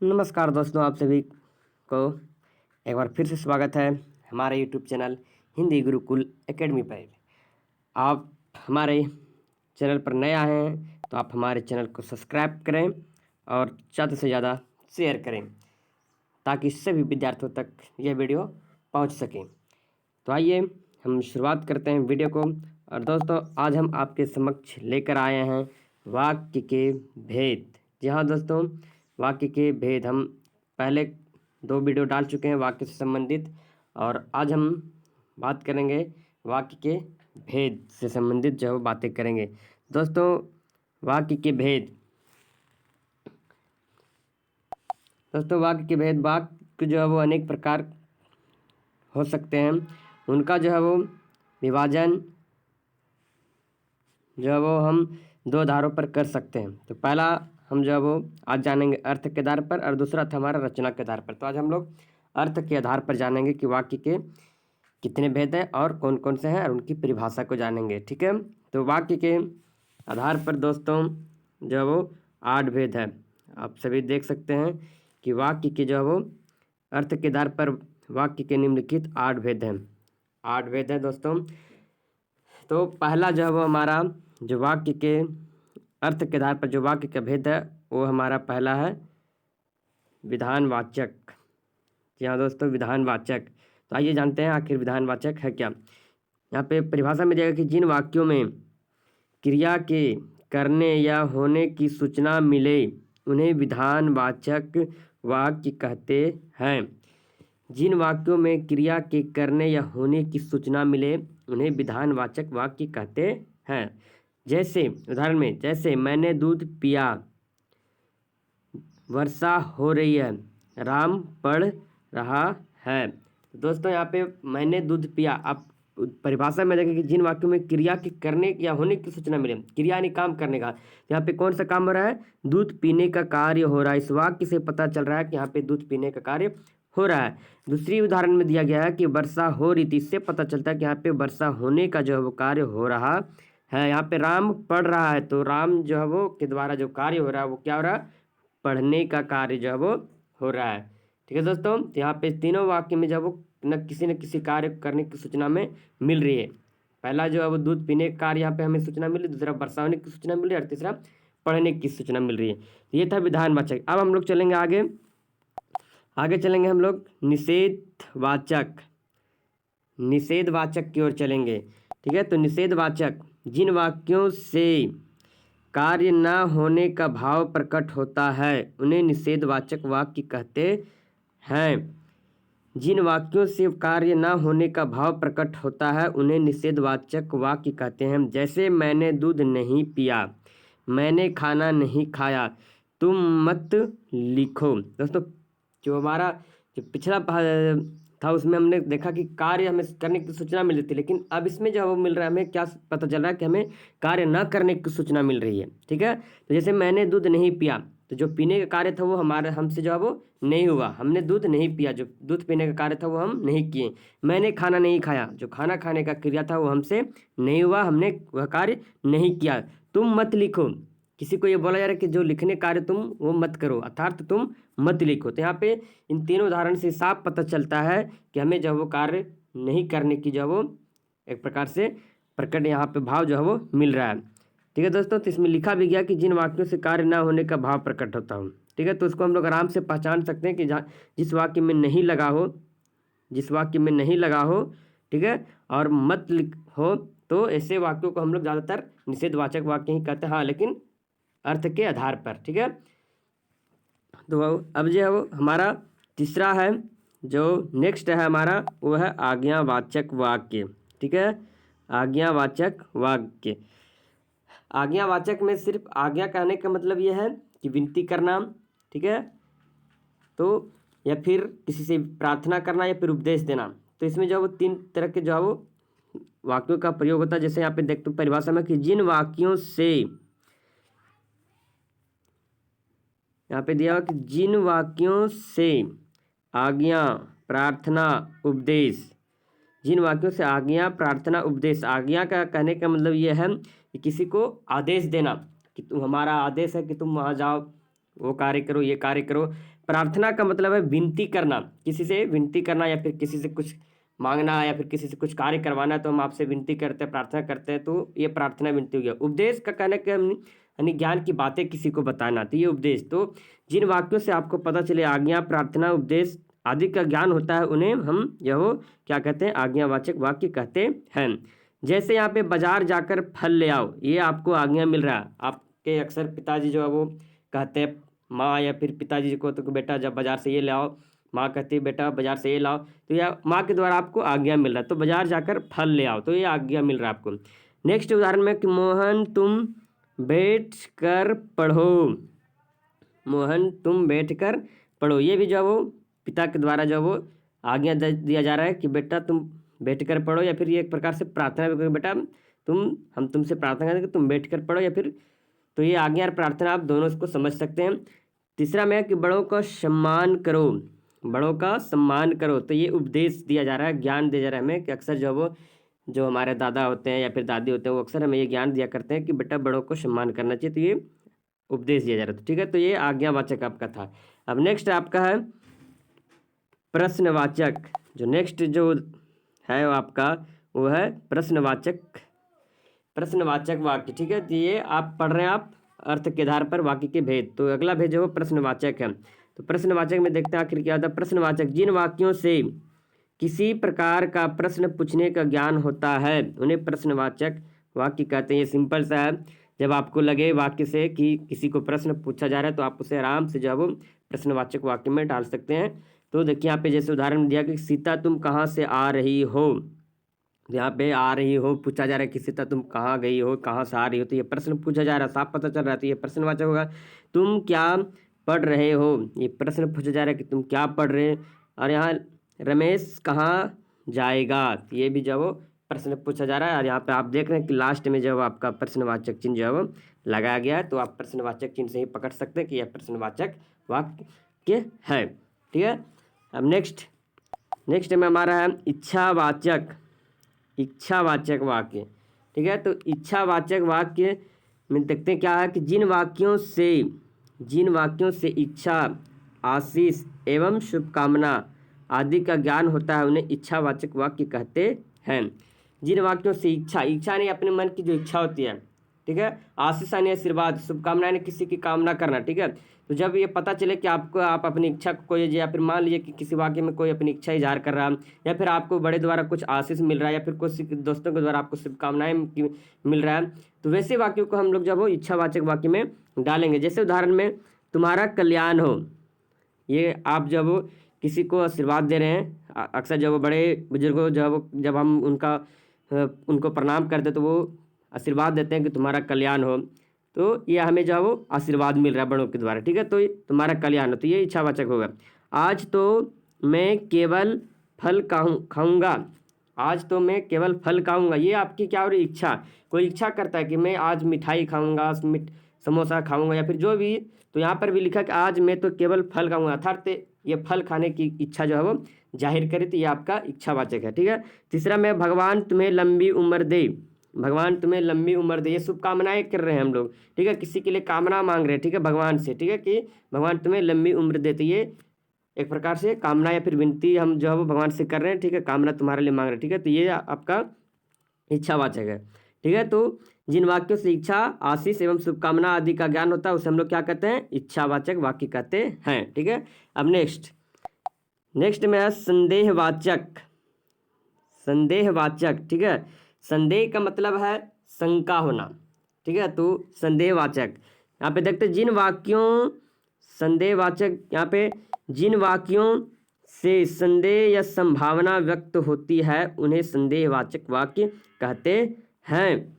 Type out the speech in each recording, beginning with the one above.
नमस्कार दोस्तों, आप सभी को एक बार फिर से स्वागत है हमारे YouTube channel Hindi Gurukul academy पर। आप हमारे चैनल पर नए आए हैं तो आप हमारे चैनल को सब्सक्राइब करें और ज़्यादा से ज़्यादा शेयर करें ताकि सभी विद्यार्थियों तक यह वीडियो पहुंच सके। तो आइए हम शुरुआत करते हैं वीडियो को। और दोस्तों, आज हम आपके समक्ष लेकर आए हैं वाक्य के भेद। जी हाँ दोस्तों, वाक्य के भेद हम पहले 2 वीडियो डाल चुके हैं वाक्य से संबंधित, और आज हम बात करेंगे वाक्य के भेद से संबंधित जो बातें करेंगे। दोस्तों, वाक्य के भेद वाक्य जो है वो अनेक प्रकार हो सकते हैं। उनका जो है वो विभाजन जो है वो हम 2 आधारों पर कर सकते हैं। तो पहला हम जो है वो आज जानेंगे अर्थ के आधार पर, और दूसरा था हमारा रचना के आधार पर। तो आज हम लोग अर्थ के आधार पर जानेंगे कि वाक्य के कितने भेद हैं और कौन कौन से हैं, और उनकी परिभाषा को जानेंगे। ठीक है, तो वाक्य के आधार पर दोस्तों जो है वो 8 भेद है। आप सभी देख सकते हैं कि वाक्य के जो है वो अर्थ के आधार पर वाक्य के निम्नलिखित 8 भेद हैं। 8 भेद हैं दोस्तों। तो पहला जो है वो हमारा जो वाक्य के अर्थ के आधार पर जो वाक्य का भेद है वो हमारा पहला है विधानवाचक। जी हाँ दोस्तों, विधानवाचक। तो आइए जानते हैं आखिर विधानवाचक है क्या। यहाँ पे परिभाषा में दिया कि जिन वाक्यों में क्रिया के करने या होने की सूचना मिले उन्हें विधानवाचक वाक्य कहते हैं। जिन वाक्यों में क्रिया के करने या होने की सूचना मिले उन्हें विधानवाचक वाक्य कहते हैं। जैसे उदाहरण में, जैसे मैंने दूध पिया, वर्षा हो रही है, राम पढ़ रहा है। दोस्तों यहाँ पे मैंने दूध पिया, आप परिभाषा में देखें कि जिन वाक्यों में क्रिया के करने या होने की सूचना मिले, क्रिया यानी काम करने का, यहाँ पे कौन सा काम हो रहा है? दूध पीने का कार्य हो रहा है। इस वाक्य से पता चल रहा है कि यहाँ पे दूध पीने का कार्य हो रहा है। दूसरी उदाहरण में दिया गया है कि वर्षा हो रही थी, इससे पता चलता है कि यहाँ पे वर्षा होने का जो है वो कार्य हो रहा है। यहाँ पे राम पढ़ रहा है, तो राम जो है वो के द्वारा जो कार्य हो रहा है वो क्या हो रहा है? पढ़ने का कार्य जो है वो हो रहा है। ठीक है दोस्तों, तो यहाँ पे तीनों वाक्य में जो है वो न किसी कार्य करने की सूचना में मिल रही है। पहला जो है वो दूध पीने का कार्य यहाँ पे हमें सूचना मिली, दूसरा वर्षा होने की सूचना मिल रही है, और तीसरा पढ़ने की सूचना मिल रही है। ये था विधानवाचक। अब हम लोग चलेंगे आगे चलेंगे हम लोग निषेधवाचक की ओर चलेंगे। ठीक है, तो निषेधवाचक जिन वाक्यों से कार्य न होने का भाव प्रकट होता है उन्हें निषेधवाचक वाक्य कहते हैं। जिन वाक्यों से कार्य न होने का भाव प्रकट होता है उन्हें निषेधवाचक वाक्य कहते हैं। जैसे मैंने दूध नहीं पिया, मैंने खाना नहीं खाया, तुम मत लिखो। दोस्तों, जो हमारा जो पिछला था उसमें हमने देखा कि कार्य हमें करने की सूचना मिल रही थी, लेकिन अब इसमें जो वो मिल रहा है हमें क्या पता चल रहा है कि हमें कार्य न करने की सूचना मिल रही है। ठीक है, तो जैसे मैंने दूध नहीं पिया, तो जो पीने का कार्य था वो हमारे हमसे जो है वो नहीं हुआ, हमने दूध नहीं पिया, जो दूध पीने का कार्य था वो हम नहीं किए। मैंने खाना नहीं खाया, जो खाना खाने का क्रिया था वो हमसे नहीं हुआ, हमने वह कार्य नहीं किया। तुम मत लिखो, किसी को ये बोला जा रहा है कि जो लिखने कार्य तुम वो मत करो, अर्थात तुम मत लिखो। तो यहाँ पे इन तीनों उदाहरण से साफ पता चलता है कि हमें जो वो कार्य नहीं करने की जो वो एक प्रकार से प्रकट यहाँ पे भाव जो है वो मिल रहा है। ठीक है दोस्तों, तो इसमें लिखा भी गया कि जिन वाक्यों से कार्य ना होने का भाव प्रकट होता हो। ठीक है, तो उसको हम लोग आराम से पहचान सकते हैं कि जिस वाक्य में नहीं लगा हो, ठीक है, और मत लिख हो, तो ऐसे वाक्यों को हम लोग ज़्यादातर निषेधवाचक वाक्य ही कहते हैं। हाँ, लेकिन अर्थ के आधार पर। ठीक है, तो अब जो है वो हमारा तीसरा है, जो नेक्स्ट है हमारा, वो है आज्ञावाचक वाक्य। ठीक है, आज्ञावाचक वाक्य। आज्ञावाचक में सिर्फ आज्ञा कहने का मतलब यह है कि विनती करना, ठीक है, तो या फिर किसी से प्रार्थना करना या फिर उपदेश देना। तो इसमें जो है वो 3 तरह के जो है वो वाक्यों का प्रयोग होता है। जैसे यहाँ पे देखते हो परिभाषा में कि जिन वाक्यों से, यहाँ पे दिया हुआ कि जिन वाक्यों से आज्ञा, प्रार्थना, उपदेश, जिन वाक्यों से आज्ञा, प्रार्थना, उपदेश। आज्ञा का कहने का मतलब यह है कि किसी को आदेश देना कि तुम, हमारा आदेश है कि तुम वहाँ जाओ, वो कार्य करो, ये कार्य करो। प्रार्थना का मतलब है विनती करना, किसी से विनती करना या फिर किसी से कुछ मांगना या फिर किसी से कुछ कार्य करवाना, तो हम आपसे विनती करते हैं, प्रार्थना करते हैं, तो ये प्रार्थना विनती हो गया। उपदेश का कहना कि हम यानी ज्ञान की बातें किसी को बताना, तो ये उपदेश। तो जिन वाक्यों से आपको पता चले आज्ञा, प्रार्थना, उपदेश आदि का ज्ञान होता है, उन्हें हम यह क्या कहते हैं, आज्ञावाचक वाक्य कहते हैं। जैसे यहाँ पे बाजार जाकर फल ले आओ, ये आपको आज्ञा मिल रहा है। आपके अक्सर पिताजी जो है वो कहते हैं माँ या फिर पिताजी को, तो बेटा जब बाजार से ये ले आओ, माँ कहती है बेटा बाजार से ये लाओ, तो यह माँ के द्वारा आपको आज्ञा मिल रहा है। तो बाजार जाकर फल ले आओ, तो ये आज्ञा मिल रहा है आपको। नेक्स्ट उदाहरण में कि मोहन तुम बैठ कर पढ़ो, मोहन तुम बैठ कर पढ़ो, ये भी जो है वो पिता के द्वारा जो है वो आज्ञा दिया जा रहा है कि बेटा तुम बैठ कर पढ़ो, या फिर ये एक प्रकार से प्रार्थना भी करो, बेटा हम तुमसे प्रार्थना करें कि तुम बैठ कर पढ़ो, या फिर, तो ये आज्ञा और प्रार्थना आप दोनों इसको समझ सकते हैं। तीसरा में है कि बड़ों का सम्मान करो, बड़ों का सम्मान करो, तो ये उपदेश दिया जा रहा है, ज्ञान दिया जा रहा है हमें कि अक्सर जो वो जो हमारे दादा होते हैं या फिर दादी होते हैं वो अक्सर हमें ये ज्ञान दिया करते हैं कि बेटा बड़ों को सम्मान करना चाहिए, तो ये उपदेश दिया जा रहा था। ठीक है, तो ये आज्ञावाचक आपका था। अब नेक्स्ट आपका है प्रश्नवाचक। जो नेक्स्ट जो है वो आपका वो है प्रश्नवाचक वाक्य। ठीक है, तो ये आप पढ़ रहे हैं आप अर्थ के आधार पर वाक्य के भेद। तो अगला भेद जो प्रश्नवाचक है, तो प्रश्नवाचक में देखते हैं आखिर क्या होता है। प्रश्नवाचक जिन वाक्यों से किसी प्रकार का प्रश्न पूछने का ज्ञान होता है उन्हें प्रश्नवाचक वाक्य कहते हैं। ये सिंपल सा है, जब आपको लगे वाक्य से कि किसी को प्रश्न पूछा जा रहा है तो आप उसे आराम से जब प्रश्नवाचक वाक्य में डाल सकते हैं। तो देखिए यहाँ पे जैसे उदाहरण दिया कि सीता तुम कहाँ से आ रही हो, यहाँ पे आ रही हो पूछा जा रहा है कि सीता तुम कहाँ गई हो, कहाँ से आ रही हो, तो ये प्रश्न पूछा जा रहा है, साफ पता चल रहा है, तो ये प्रश्नवाचक होगा। तुम क्या पढ़ रहे हो, ये प्रश्न पूछा जा रहा है कि तुम क्या पढ़ रहे। और यहाँ रमेश कहाँ जाएगा, तो ये भी जो प्रश्न पूछा जा रहा है। और यहाँ पे आप देख रहे हैं कि लास्ट में जब आपका प्रश्नवाचक चिन्ह जो है वो लगाया गया है, तो आप प्रश्नवाचक चिन्ह से ही पकड़ सकते हैं कि यह प्रश्नवाचक वाक्य है। ठीक है, अब नेक्स्ट में हमारा है इच्छावाचक वाक्य। ठीक है, तो इच्छावाचक वाक्य में देखते हैं क्या है कि जिन वाक्यों से इच्छा, आशीष एवं शुभकामना आदि का ज्ञान होता है उन्हें इच्छावाचक वाक्य कहते हैं। जिन वाक्यों से इच्छा नहीं अपने मन की जो इच्छा होती है, ठीक है, आशीष यानी आशीर्वाद, शुभकामना यानी किसी की कामना करना। ठीक है, तो जब ये पता चले कि आप अपनी इच्छा को कोई, या फिर मान लीजिए कि किसी वाक्य में कोई अपनी इच्छा इजहार कर रहा है, या फिर आपको बड़े द्वारा कुछ आशीष मिल रहा है, या फिर कुछ दोस्तों के द्वारा आपको शुभकामनाएं मिल रहा है, तो वैसे वाक्यों को हम लोग जब वो इच्छावाचक वाक्य में डालेंगे। जैसे उदाहरण में तुम्हारा कल्याण हो, ये आप जब किसी को आशीर्वाद दे रहे हैं, अक्सर जब वो बड़े बुजुर्गों जब हम उनको प्रणाम करते तो वो आशीर्वाद देते हैं कि तुम्हारा कल्याण हो, तो ये हमें जो है वो आशीर्वाद मिल रहा है बड़ों के द्वारा। ठीक है, तो तुम्हारा कल्याण हो, तो ये इच्छावाचक होगा। आज तो मैं केवल फल खाऊंगा, आज तो मैं केवल फल खाऊंगा, ये आपकी क्या हो रही इच्छा। कोई इच्छा करता है कि मैं आज मिठाई खाऊंगा, समोसा खाऊंगा, या फिर जो भी, तो यहाँ पर भी लिखा कि आज मैं तो केवल फल खाऊंगा, अर्थात ये फल खाने की इच्छा जो है वो जाहिर करे, तो ये आपका इच्छावाचक है। ठीक है, तीसरा में भगवान तुम्हें लंबी उम्र दे, भगवान तुम्हें लंबी उम्र दे, ये शुभकामनाएं कर रहे हैं हम लोग। ठीक है, किसी के लिए कामना मांग रहे हैं, ठीक है, भगवान से, ठीक है, कि भगवान तुम्हें लंबी उम्र दे, तो ये एक प्रकार से कामना या फिर विनती हम जो है वो भगवान से कर रहे हैं। ठीक है, कामना तुम्हारे लिए मांग रहे हैं। ठीक है, तो ये आपका इच्छावाचक है। ठीक है, तो जिन वाक्यों से इच्छा, आशीष एवं शुभकामना आदि का ज्ञान होता है उसे हम लोग क्या कहते हैं, इच्छावाचक वाक्य कहते हैं। ठीक है, अब नेक्स्ट में है संदेहवाचक। ठीक है, संदेह का मतलब है शंका होना। ठीक है, तो संदेहवाचक यहाँ पे देखते हैं जिन वाक्यों से संदेह या संभावना व्यक्त होती है उन्हें संदेहवाचक वाक्य कहते हैं।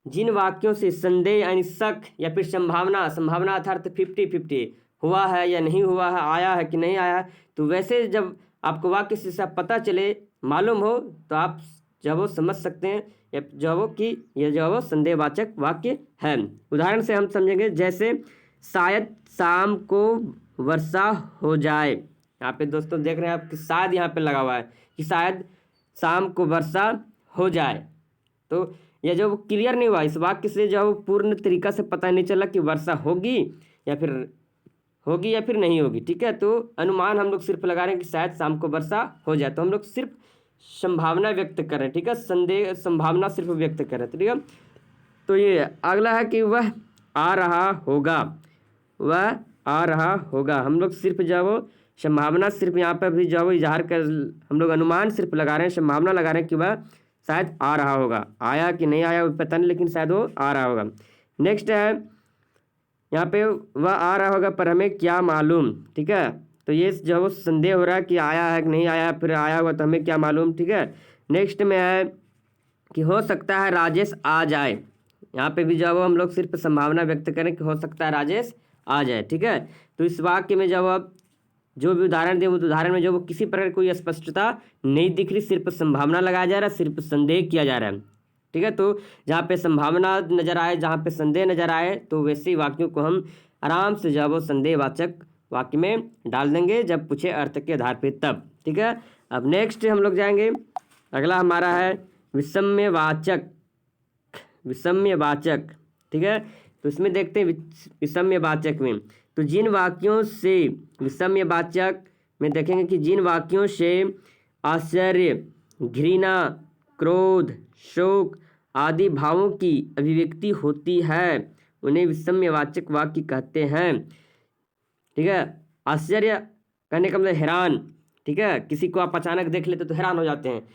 जिन वाक्यों से संदेह यानी शक या फिर संभावना अर्थात 50-50 हुआ है या नहीं हुआ है, आया है कि नहीं आया है, तो वैसे जब आपको वाक्य से सब पता चले, मालूम हो, तो आप जब वो समझ सकते हैं जो वो कि यह जो वो संदेहवाचक वाक्य है। उदाहरण से हम समझेंगे, जैसे शायद शाम को वर्षा हो जाए। यहाँ पे दोस्तों देख रहे हैं आप कि शायद यहाँ पे लगा हुआ है कि शायद शाम को वर्षा हो जाए, तो यह जो क्लियर नहीं हुआ, इस वाक्य से जो पूर्ण तरीका से पता नहीं चला कि वर्षा होगी या फिर होगी या फिर नहीं होगी, ठीक है। तो अनुमान हम लोग सिर्फ लगा रहे हैं कि शायद शाम को वर्षा हो जाए, तो हम लोग सिर्फ संभावना व्यक्त कर रहे हैं, ठीक है, संदेह संभावना सिर्फ व्यक्त कर रहे हैं, ठीक है। तो ये अगला है कि वह आ रहा होगा, वह आ रहा होगा। हम लोग सिर्फ जो है वो संभावना सिर्फ यहाँ पर भी जो है वो इजहार कर, हम लोग अनुमान सिर्फ लगा रहे हैं, संभावना लगा रहे हैं कि वह शायद आ रहा होगा। आया कि नहीं आया वो पता नहीं, लेकिन शायद वो आ रहा होगा। नेक्स्ट है यहाँ पे वह आ रहा होगा पर हमें क्या मालूम, ठीक है। तो ये जो है वो संदेह हो रहा है कि आया है कि नहीं आया, फिर आया होगा तो हमें क्या मालूम, ठीक है। नेक्स्ट में है कि हो सकता है राजेश आ जाए। यहाँ पे भी जो है वो हम लोग सिर्फ संभावना व्यक्त करें कि हो सकता है राजेश आ जाए, ठीक है। तो इस वाक्य में जब आप जो भी उदाहरण दे, वो उदाहरण में जो वो किसी प्रकार कोई स्पष्टता नहीं दिख रही, सिर्फ संभावना लगाया जा रहा है, सिर्फ संदेह किया जा रहा है, ठीक है। तो जहाँ पे संभावना नजर आए, जहाँ पे संदेह नजर आए, तो वैसे ही वाक्यों को हम आराम से जब वो संदेहवाचक वाक्य में डाल देंगे जब पूछे अर्थ के आधार पे तब, ठीक है। अब नेक्स्ट हम लोग जाएंगे, अगला हमारा है विषम्यवाचक, विषम्यवाचक, ठीक है। तो इसमें देखते हैं विषम्यवाचक में, तो जिन वाक्यों से विषम्यवाचक में देखेंगे कि जिन वाक्यों से आश्चर्य, घृणा, क्रोध, शोक आदि भावों की अभिव्यक्ति होती है उन्हें विषम्यवाचक वाक्य कहते हैं, ठीक है। आश्चर्य कहने का मतलब हैरान, ठीक है। किसी को आप अचानक देख लेते तो हैरान हो जाते हैं।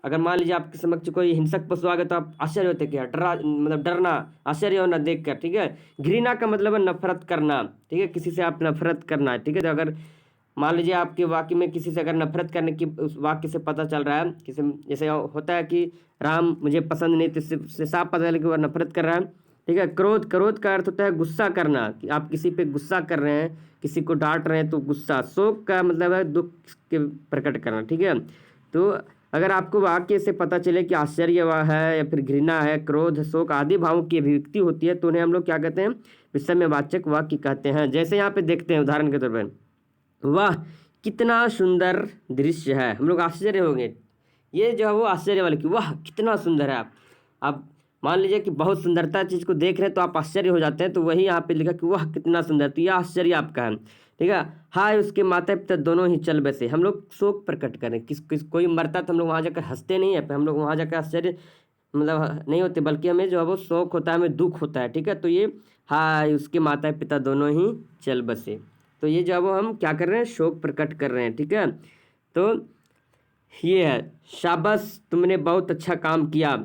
अगर मान लीजिए आपके समक्ष कोई हिंसक पशु आ गया तो आप आश्चर्य होते क्या, मतलब डरना, आश्चर्य होना देख कर, ठीक है। घृणा का मतलब है नफरत करना, ठीक है, किसी से आप नफरत करना, ठीक है। तो अगर मान लीजिए आपके वाक्य में किसी से अगर नफरत करने की उस वाक्य से पता चल रहा है, किसी जैसे होता है कि राम मुझे पसंद नहीं, तो इससे साफ पता चला कि वह नफरत कर रहा है, ठीक है। क्रोध, क्रोध का अर्थ होता है गुस्सा करना, कि आप किसी पे गुस्सा कर रहे हैं, किसी को डांट रहे हैं तो गुस्सा। शोक का मतलब है दुख के प्रकट करना, ठीक है। तो अगर आपको वाक्य से पता चले कि आश्चर्य वह है या फिर घृणा है, क्रोध, शोक आदि भावों की अभिव्यक्ति होती है तो उन्हें हम लोग क्या कहते हैं, विषम्यवाचक वाक्य कहते हैं। जैसे यहाँ पे देखते हैं उदाहरण के तौर पर, वाह कितना सुंदर दृश्य है, हम लोग आश्चर्य होंगे, ये जो है वो आश्चर्य वाले की, वाह कितना सुंदर है। आप मान लीजिए कि बहुत सुंदरता चीज़ को देख रहे हैं तो आप आश्चर्य हो जाते हैं, तो वही यहाँ पे लिखा कि वाह कितना सुंदर, तो यह आश्चर्य आपका है, ठीक है। हाय उसके माता पिता दोनों ही चल बसे, हम लोग शोक प्रकट करें, किस कोई मरता तो हम लोग वहाँ जाकर हंसते नहीं है, हम लोग वहाँ जाकर आश्चर्य मतलब नहीं होते, बल्कि हमें जो है वो शोक होता है, हमें दुख होता है, ठीक है। तो ये हाय उसके माता पिता दोनों ही चल बसे, तो ये जो है वो हम क्या कर रहे हैं, शोक प्रकट कर रहे हैं, ठीक है। तो ये है शाबाश तुमने बहुत अच्छा काम किया,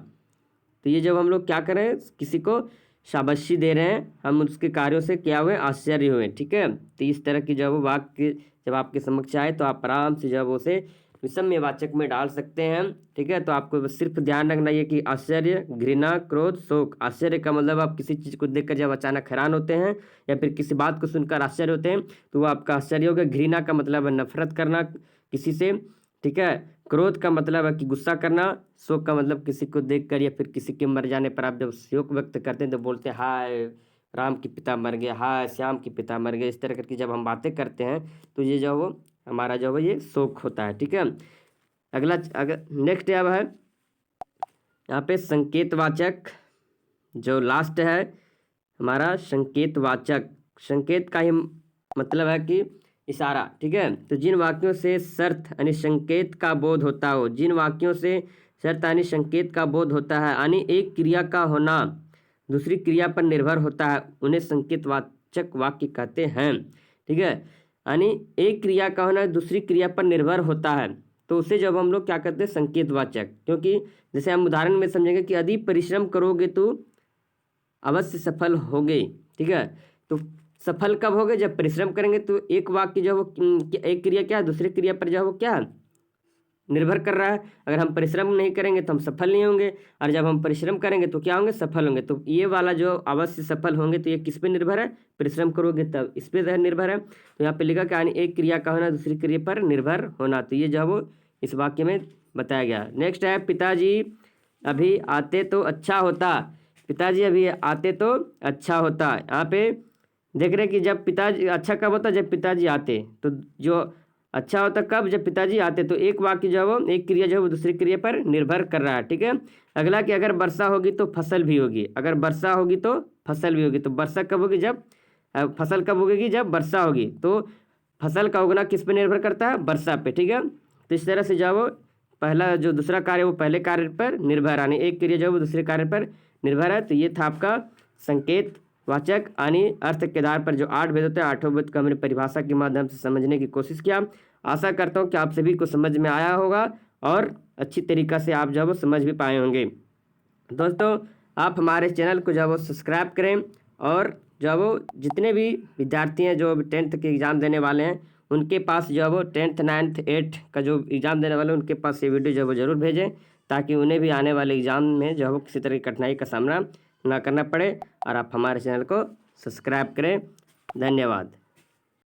तो ये जब हम लोग क्या करें, किसी को शाबाशी दे रहे हैं, हम उसके कार्यों से क्या हुए, आश्चर्य हुए, ठीक है। तो इस तरह की जब वाक्य जब आपके समक्ष आए तो आप आराम से जब उसे विषम्यवाचक में डाल सकते हैं, ठीक है। तो आपको सिर्फ ध्यान रखना ये कि आश्चर्य, घृणा, क्रोध, शोक। आश्चर्य का मतलब आप किसी चीज़ को देखकर जब अचानक हैरान होते हैं या फिर किसी बात को सुनकर आश्चर्य होते हैं तो वो आपका आश्चर्य होगा। घृणा का मतलब है नफरत करना किसी से, ठीक है। क्रोध का मतलब है कि गुस्सा करना। शोक का मतलब किसी को देखकर या फिर किसी के मर जाने पर आप जब शोक व्यक्त करते हैं तो बोलते हैं हाय राम के पिता मर गए, हाय श्याम के पिता मर गए। इस तरह करके जब हम बातें करते हैं तो ये जो वो हमारा जो है ये शोक होता है, ठीक है। अगला अगर नेक्स्ट अब है यहाँ पे संकेतवाचक, जो लास्ट है हमारा संकेतवाचक। संकेत का ही मतलब है कि इशारा, ठीक है। तो जिन वाक्यों से शर्त यानी संकेत का बोध होता हो, जिन वाक्यों से शर्त यानी संकेत का बोध होता है, यानी एक क्रिया का होना दूसरी क्रिया पर निर्भर होता है, उन्हें संकेतवाचक वाक्य कहते हैं, ठीक है। यानी एक क्रिया का होना दूसरी क्रिया पर निर्भर होता है तो उसे जब हम लोग क्या कहते हैं, संकेतवाचक। क्योंकि जैसे हम उदाहरण में समझेंगे कि अधिक परिश्रम करोगे तो अवश्य सफल होगे, ठीक है। तो सफल कब होगे, जब परिश्रम करेंगे। तो एक वाक्य जो वो एक क्रिया क्या है दूसरी क्रिया पर जो वो क्या निर्भर कर रहा है। अगर हम परिश्रम नहीं करेंगे तो हम सफल नहीं होंगे, और जब हम परिश्रम करेंगे तो क्या होंगे, सफल होंगे। तो ये वाला जो अवश्य सफल होंगे तो ये किस पे निर्भर है, परिश्रम करोगे तब, इस पे निर्भर है। तो यहाँ पे लिखा कि यानी एक क्रिया का होना दूसरी क्रिया पर निर्भर होना, तो ये जो है वो इस वाक्य में बताया गया। नेक्स्ट है पिताजी अभी आते तो अच्छा होता। पिताजी अभी आते तो अच्छा होता। यहाँ पे देख रहे कि जब पिताजी अच्छा कब होता, जब पिताजी आते। तो जो अच्छा होता कब, जब पिताजी आते। तो एक वाक्य जो है वो एक क्रिया जो है वो दूसरी क्रिया पर निर्भर कर रहा है, ठीक है। अगला कि अगर वर्षा होगी तो फसल भी होगी। अगर वर्षा होगी तो फसल भी होगी। तो वर्षा कब होगी, जब फसल कब उगेगी? जब वर्षा होगी। तो फसल का उगना किस पे निर्भर करता है? वर्षा पे। ठीक है, तो इस तरह से जो वो पहला जो दूसरा कार्य वो पहले कार्य पर निर्भर, यानी एक क्रिया जो वो दूसरे कार्य पर निर्भर है। तो ये था आपका संकेत वाचक यानी अर्थ के आधार पर जो 8 भेद होते हैं, 8 भेद को हमने परिभाषा के माध्यम से समझने की कोशिश किया। आशा करता हूँ कि आप सभी को समझ में आया होगा और अच्छी तरीक़ा से आप जो वो समझ भी पाए होंगे। दोस्तों, आप हमारे चैनल को जो वो सब्सक्राइब करें और जो वो जितने भी विद्यार्थी हैं जो 10th के एग्ज़ाम देने वाले हैं उनके पास जो है वो 10th 9th 8th का जो एग्ज़ाम देने वाले हैं उनके पास ये वीडियो जो है वो ज़रूर भेजें, ताकि उन्हें भी आने वाले एग्ज़ाम में जो है वो किसी तरह की कठिनाई का सामना ना करना पड़े। और आप हमारे चैनल को सब्सक्राइब करें। धन्यवाद।